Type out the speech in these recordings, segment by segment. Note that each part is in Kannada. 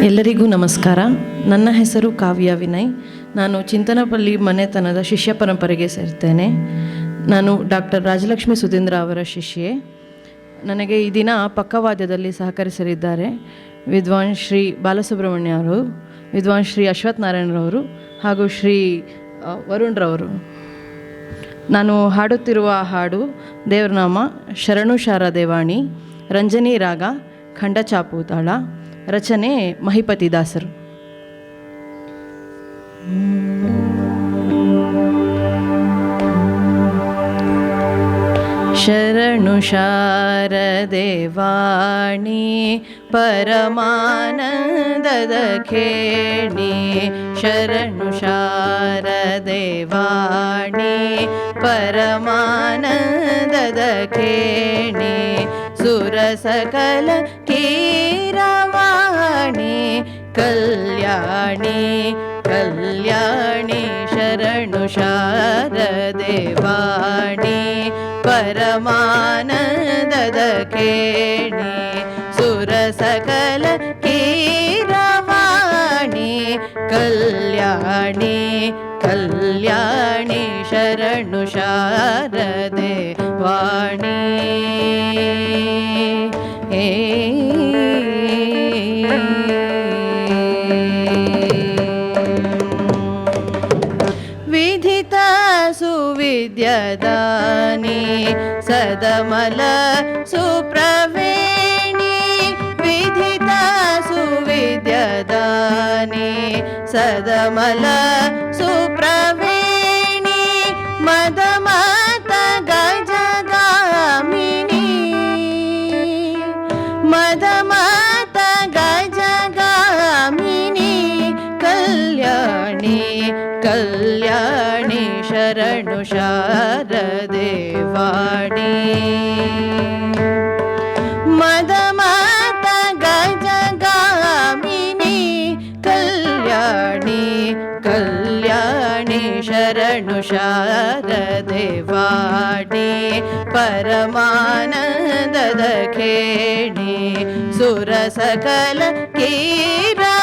ಎಲ್ಲರಿಗೂ ನಮಸ್ಕಾರ. ನನ್ನ ಹೆಸರು ಕಾವ್ಯ ವಿನಯ್. ನಾನು ಚಿಂತನಪಲ್ಲಿ ಮನೆತನದ ಶಿಷ್ಯ ಪರಂಪರೆಗೆ ಸೇರ್ತೇನೆ. ನಾನು ಡಾಕ್ಟರ್ ರಾಜಲಕ್ಷ್ಮಿ ಸುಧೀಂದ್ರ ಅವರ ಶಿಷ್ಯೆ. ನನಗೆ ಈ ದಿನ ಪಕ್ಕವಾದ್ಯದಲ್ಲಿ ಸಹಕರಿಸಲಿದ್ದಾರೆ ವಿದ್ವಾನ್ ಶ್ರೀ ಬಾಲಸುಬ್ರಹ್ಮಣ್ಯ ಅವರು, ವಿದ್ವಾನ್ ಶ್ರೀ ಅಶ್ವಥ್ ನಾರಾಯಣರವರು ಹಾಗೂ ಶ್ರೀ ವರುಣ್ರವರು. ನಾನು ಹಾಡುತ್ತಿರುವ ಹಾಡು ದೇವರನಾಮ ಶರಣು ಶಾರದೇವಾಣಿ, ರಂಜನಿ ರಾಗ, ಖಂಡ ಚಾಪುತಾಳ, ರಚನೆ ಮಹಿಪತಿ ದಾಸರು. ಶರಣು ಶಾರದೇವಾಣಿ ಪರಮಾನಂದದ ಖೇಣಿ, ಶರಣು ಶಾರದೇವಾಣಿ ಪರಮಾನಂದದ ಖೇಣಿ, ಸುರ ಸಕಲ ಕೀರವಾಣಿ ಕಲ್ಯಾಣಿ ಕಲ್ಯಾಣಿ, ಶರಣು ಶಾರದೇವಾಣಿ ಪರಮಾನಂದದ ಖೇಣಿ, ಸುರ ಸಕಲ ಕೀರವಾಣಿ ಕಲ್ಯಾಣಿ ಕಲ್ಯಾಣಿ, ಶರಣು ಶಾರದೇವಾಣಿ. ವಿಧಿತ ಸುವಿದ್ಯದಾನಿ ಸದಮಲ ಸುಪ್ರವೇಣಿ, ವಿಧಿತ ಸುವಿದ್ಯದಾನಿ ಸದಮಲ ಸುಪ್ರವೇಣಿ, ಮದಮತ ಗಜಗಾಮಿನಿ, ಮದಮತ ಗಜಗಾಮಿನಿ, ಕಲ್ಯಾಣಿ ಕಲ್ಯಾಣಿ, ಶರಣು ಶಾರದೇವಾಣಿ. ಮದಮತ ಗಜಗಾಮಿನಿ, ಕಲ್ಯಾಣಿ ಕಲ್ಯಾಣಿ, ಶರಣು ಶಾರದೇವಾಣಿ ಪರಮಾನಂದದ ಖೇಣಿ, ಸುರ ಸಕಲ ಕೀರವಾಣಿ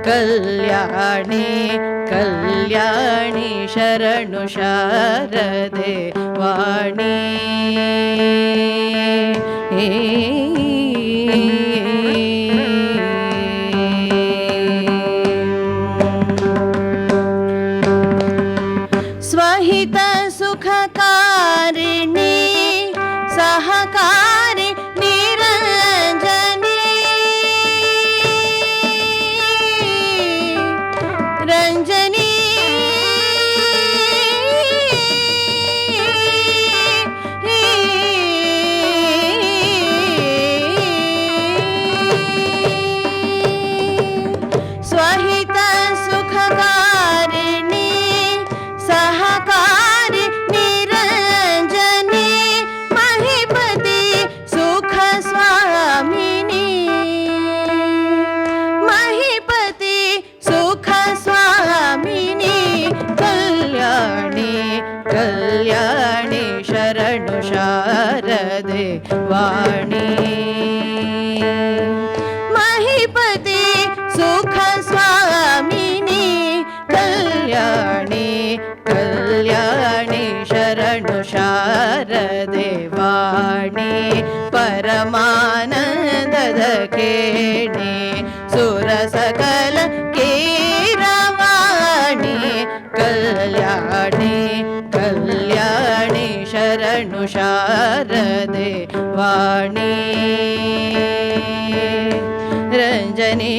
ಕಲ್ಯಾಣಿ ಕಲ್ಯಾಣಿ, ಶರಣು ಶಾರದೇವಾಣಿ. ಸ್ವಹಿತ ಸುಖಕಾರಿಣಿ ಸಹಕಾರಿ ನಿರಂಜನಿ, ರಂಜನಿ ಸ್ವಹಿತ ಸುಖಕಾರಿಣಿ ಸಹಕಾರಿ ನಿರಂಜನಿ, ಮಹಿಪತಿ ಸುಖ ಸ್ವಾಮಿನಿ, ಮಹಿಪತಿ ಸುಖ ಸ್ವಾಮಿನಿ, ಕಲ್ಯಾಣಿ ಕಲ್ಯಾಣಿ, ಶರಣು ಶಾರದೇವಾಣಿ. ಮಹಿಪತಿ ಸುಖ ಸ್ವಾಮಿನಿ, ಕಲ್ಯಾಣಿ ಕಲ್ಯಾಣಿ, ಶರಣು ಶಾರದೇವಾಣಿ ಪರಮಾನಂದದ ಖೇಣಿ, ಸುರ ಸಕಲ ಕೀರವಾಣಿ ಕಲ್ಯಾಣಿ ಕಲ್ಯಾಣಿ, ಶರಣು ಶಾರದೇವಾಣಿ. ರಂಜನಿ